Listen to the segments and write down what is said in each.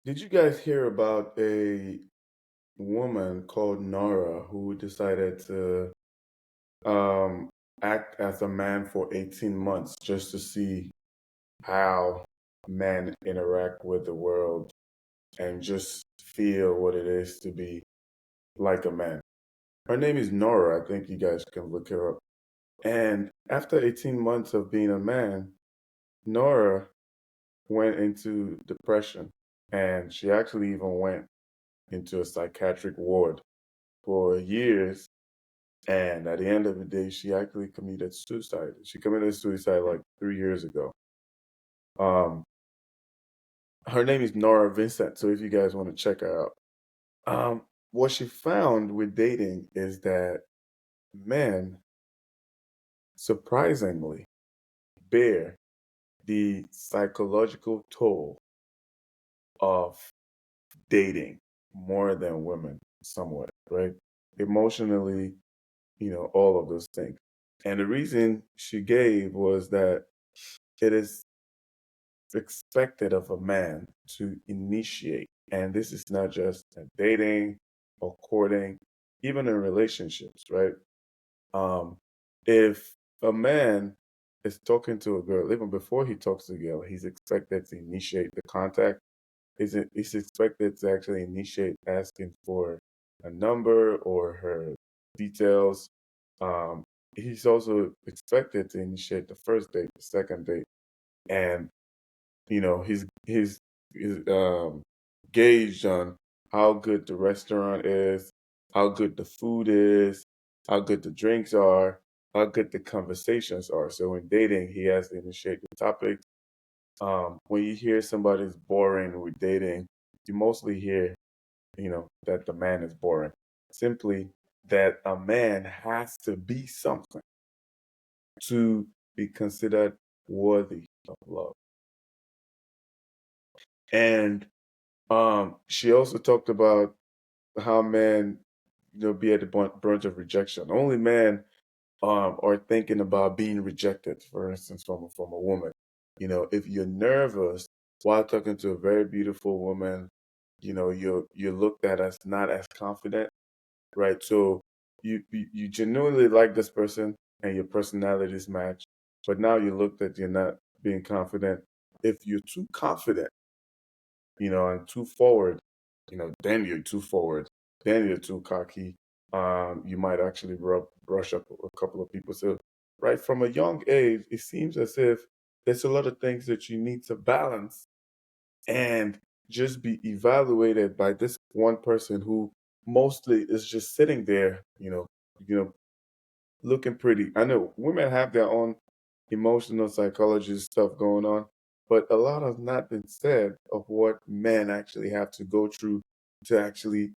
Did you guys hear about a woman called Nora who decided to um, act as a man for 18 months just to see how men interact with the world and just feel what it is to be like a man? Her name is Nora. I think you guys can look her up. And after 18 months of being a man, Nora went into depression and she actually even went into a psychiatric ward for years. And at the end of the day, she actually committed suicide. She committed suicide like 3 years ago. Um, Her name is Nora Vincent. So if you guys want to check her out, what she found with dating is that men surprisingly bear the psychological toll of dating more than women, somewhat, right? Emotionally, all of those things. And the reason she gave was that it is expected of a man to initiate. And this is not just in dating or courting, even in relationships, right? Um, if a man is talking to a girl, even before he talks to a girl, he's expected to initiate the contact. He's expected to actually initiate asking for a number or her details. Um, he's also expected to initiate the first date, the second date, and he's gauged on how good the restaurant is, how good the food is, how good the drinks are, how good the conversations are. So in dating, he has to initiate the topic. When you hear somebody's boring with dating, you mostly hear, that the man is boring. Simply that a man has to be something to be considered worthy of love. And she also talked about how men, be at the brunt of rejection. Only men are thinking about being rejected, for instance, from a woman. If you're nervous while talking to a very beautiful woman, you're looked at as not as confident, right? So you genuinely like this person and your personalities match, but now you looked at you're not being confident. If you're too confident, and too forward, then you're too forward, then you're too cocky. You might actually brush up a couple of people. So, right from a young age, it seems as if there's a lot of things that you need to balance and just be evaluated by this one person who mostly is just sitting there, looking pretty. I know women have their own emotional psychology stuff going on, but a lot has not been said of what men actually have to go through to actually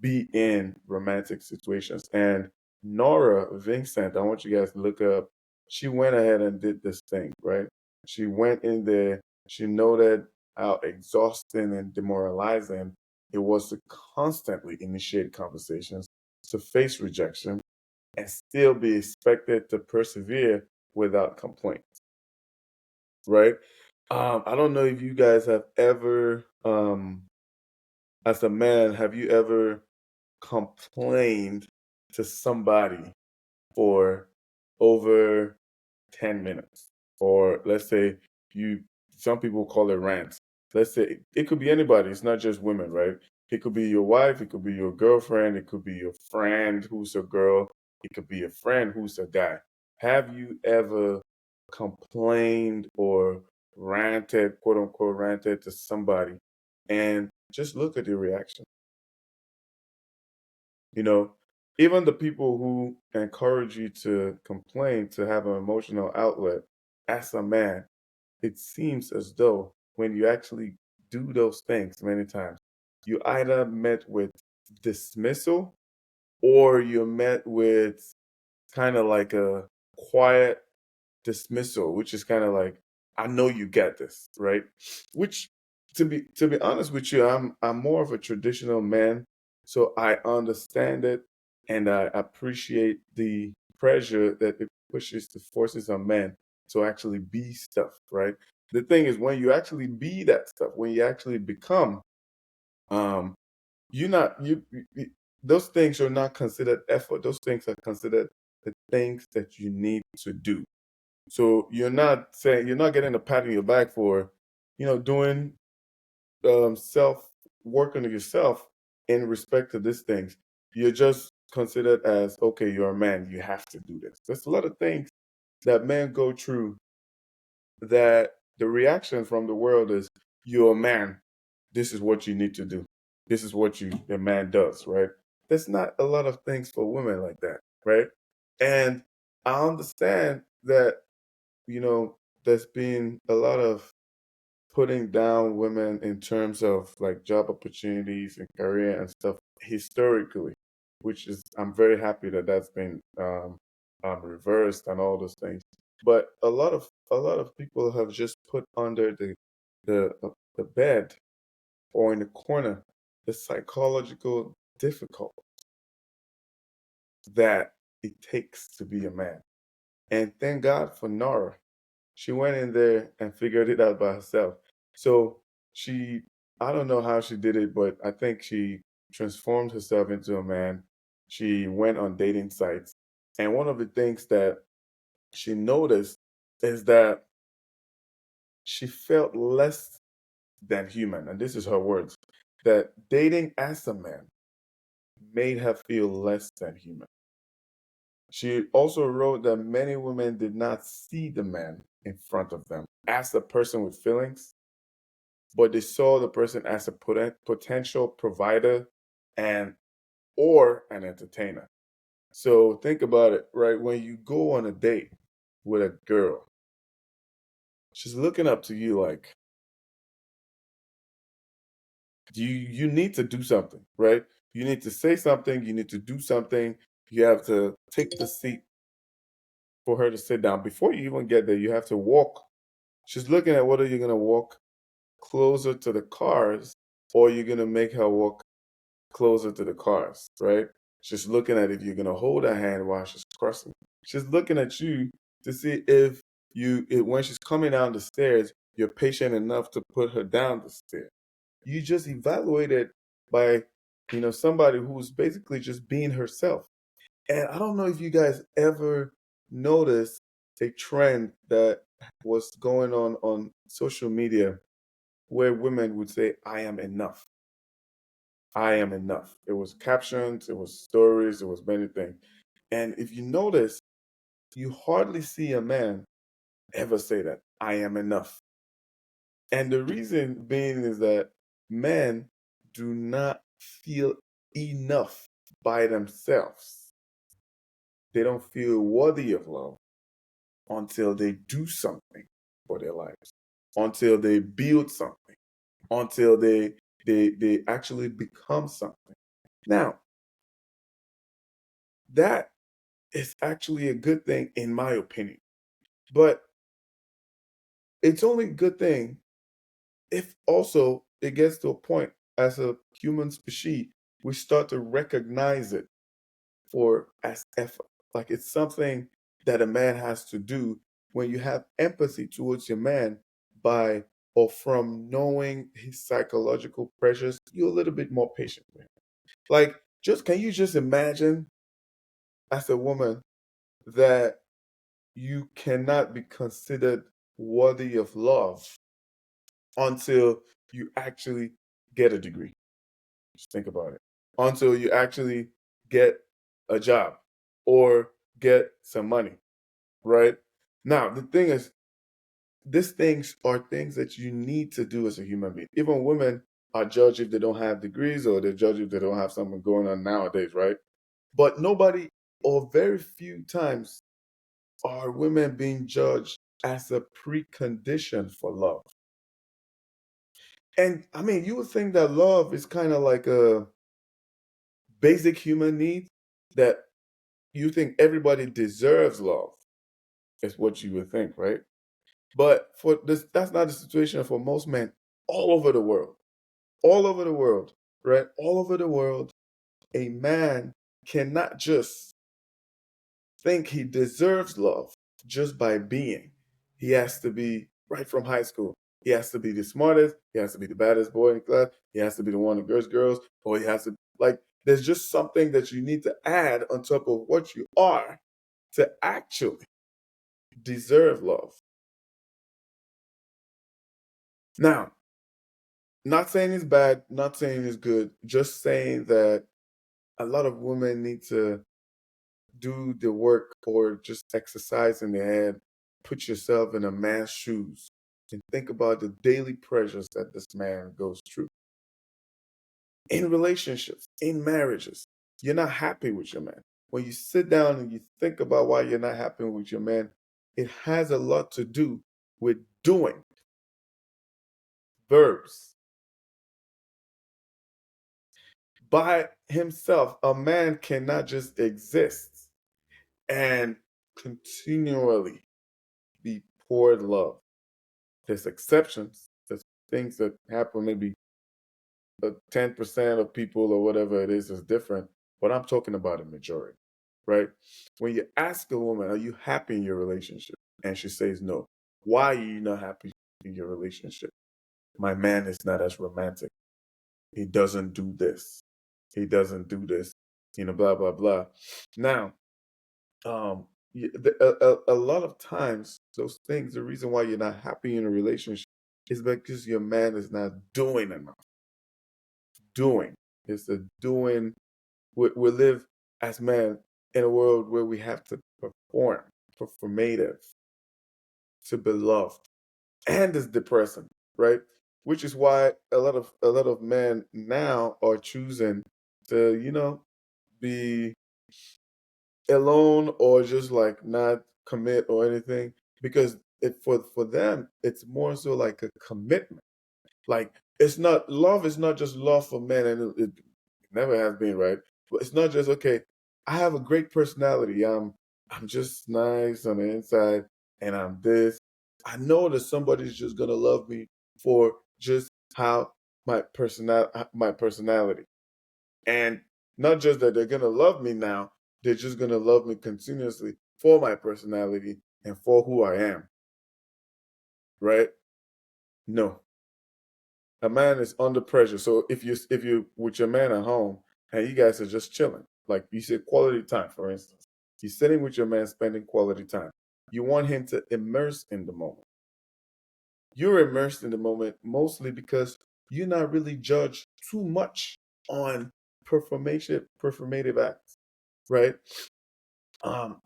be in romantic situations. And Nora Vincent, I want you guys to look up. She went ahead and did this thing, right? She went in there. She noted how exhausting and demoralizing it was to constantly initiate conversations, to face rejection, and still be expected to persevere without complaint, right? I don't know if you guys have ever, as a man, have you ever complained to somebody for over 10 minutes? Or let's say some people call it rants. Let's say it could be anybody, it's not just women, right? It could be your wife, it could be your girlfriend, it could be your friend who's a girl, it could be a friend who's a guy. Have you ever complained or ranted, quote unquote, ranted to somebody and just look at the reaction? You know, Even the people who encourage you to complain, to have an emotional outlet, as a man, it seems as though when you actually do those things many times, you either met with dismissal or you're met with kind of like a quiet dismissal, which is kind of like, I know you get this, right? Which to be honest with you, I'm more of a traditional man, so I understand it and I appreciate the pressure that it pushes the forces on men to actually be stuff, right? The thing is, when you actually be that stuff, when you actually become, um, you're not those things are not considered effort. Those things are considered the things that you need to do. So you're not getting a pat on your back for, doing self work on yourself in respect to these things. You're just considered as, okay, you're a man, you have to do this. There's a lot of things that men go through that the reaction from the world is, you're a man, this is what you need to do. This is what a man does, right? There's not a lot of things for women like that, right? And I understand that, there's been a lot of putting down women in terms of like job opportunities and career and stuff historically, which is, I'm very happy that that's been reversed and all those things. But a lot of people have just put under the bed or in the corner the psychological difficult that it takes to be a man. And thank God for Nora. She went in there and figured it out by herself. So she, I don't know how she did it, but I think she transformed herself into a man. She went on dating sites. And one of the things that she noticed is that she felt less than human. And this is her words, that dating as a man made her feel less than human. She also wrote that many women did not see the man in front of them as a person with feelings, but they saw the person as a potential provider and or an entertainer. So think about it, right? When you go on a date with a girl, she's looking up to you like, you need to do something, right? You need to say something, you need to do something. You have to take the seat for her to sit down. Before you even get there, you have to walk. She's looking at whether you're gonna walk closer to the cars or you're gonna make her walk closer to the cars, right? She's looking at if you're gonna hold her hand while she's crossing. She's looking at you to see if when she's coming down the stairs, you're patient enough to put her down the stairs. You just evaluated by, somebody who's basically just being herself. And I don't know if you guys ever noticed a trend that was going on social media where women would say, I am enough. I am enough. It was captions, it was stories, it was many things. And if you notice, you hardly see a man ever say that, I am enough. And the reason being is that men do not feel enough by themselves. They don't feel worthy of love until they do something for their lives, until they build something, until they actually become something. Now, that is actually a good thing in my opinion. But it's only a good thing if also it gets to a point as a human species, we start to recognize it for as effort. Like it's something that a man has to do when you have empathy towards your man by or from knowing his psychological pressures, you're a little bit more patient with him. Like, just can you just imagine as a woman that you cannot be considered worthy of love until you actually get a degree? Just think about it. Until you actually get a job or get some money, right? Now, the thing is, these things are things that you need to do as a human being. Even women are judged if they don't have degrees or they're judged if they don't have something going on nowadays, right? But nobody or very few times are women being judged as a precondition for love. And I mean, you would think that love is kind of like a basic human need that you think everybody deserves love, is what you would think, right? But for this, that's not the situation for most men all over the world. All over the world, right? All over the world, a man cannot just think he deserves love just by being. He has to be right from high school. He has to be the smartest. He has to be the baddest boy in class. He has to be the one that girls, or he has to like. There's just something that you need to add on top of what you are to actually deserve love. Now, not saying it's bad, not saying it's good, just saying that a lot of women need to do the work or just exercise in their head, put yourself in a man's shoes and think about the daily pressures that this man goes through in relationships, in marriages. You're not happy with your man. When you sit down and you think about why you're not happy with your man, it has a lot to do with doing verbs. By himself, a man cannot just exist and continually be poured love. There's exceptions. There's things that happen, maybe 10% of people or whatever it is different. But I'm talking about a majority, right? When you ask a woman, are you happy in your relationship? And she says no. Why are you not happy in your relationship? My man is not as romantic. He doesn't do this. He doesn't do this. Blah, blah, blah. Now, um, a lot of times, those things, the reason why you're not happy in a relationship is because your man is not doing enough. Doing. It's a doing. We live as men in a world where we have to perform, performative, to be loved, and it's depressing, right? Which is why a lot of men now are choosing to, be alone or just like not commit or anything because for them it's more so like a commitment. Like it's not love is not just love for men, and it never has been, right? But it's not just okay. I have a great personality. I'm just nice on the inside, and I'm this. I know that somebody's just gonna love me for just how my personality, and not just that they're gonna love me now. They're just gonna love me continuously for my personality and for who I am, right? No, a man is under pressure. So if you with your man at home and you guys are just chilling, like you said, quality time, for instance, you're sitting with your man spending quality time. You want him to immerse in the moment. You're immersed in the moment mostly because you're not really judged too much on performative acts, right?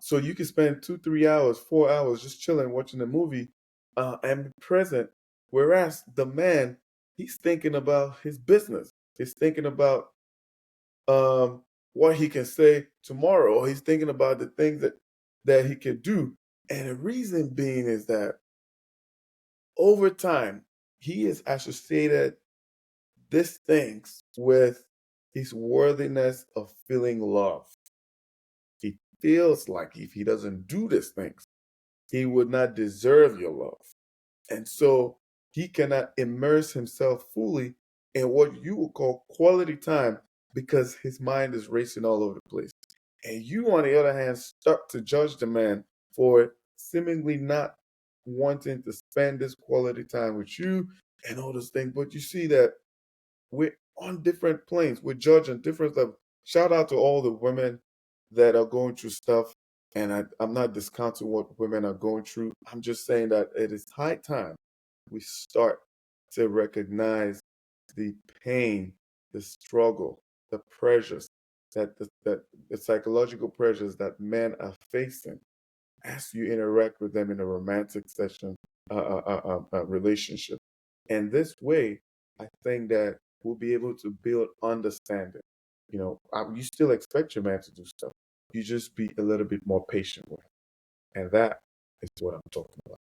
So you can spend 2, 3 hours, 4 hours just chilling, watching a movie, and be present. Whereas the man, he's thinking about his business. He's thinking about um, what he can say tomorrow, or he's thinking about the things that he can do. And the reason being is that over time, he has associated these things with his worthiness of feeling love. He feels like if he doesn't do these things, he would not deserve your love. And so he cannot immerse himself fully in what you would call quality time because his mind is racing all over the place. And you, on the other hand, start to judge the man for seemingly not wanting to spend this quality time with you and all those things. But you see that we're on different planes. We're judging different stuff. Shout out to all the women that are going through stuff. And I'm not discounting what women are going through. I'm just saying that it is high time we start to recognize the pain, the struggle, the pressures that the psychological pressures that men are facing as you interact with them in a romantic session, relationship. And this way, I think that we'll be able to build understanding. You still expect your man to do stuff. You just be a little bit more patient with him. And that is what I'm talking about.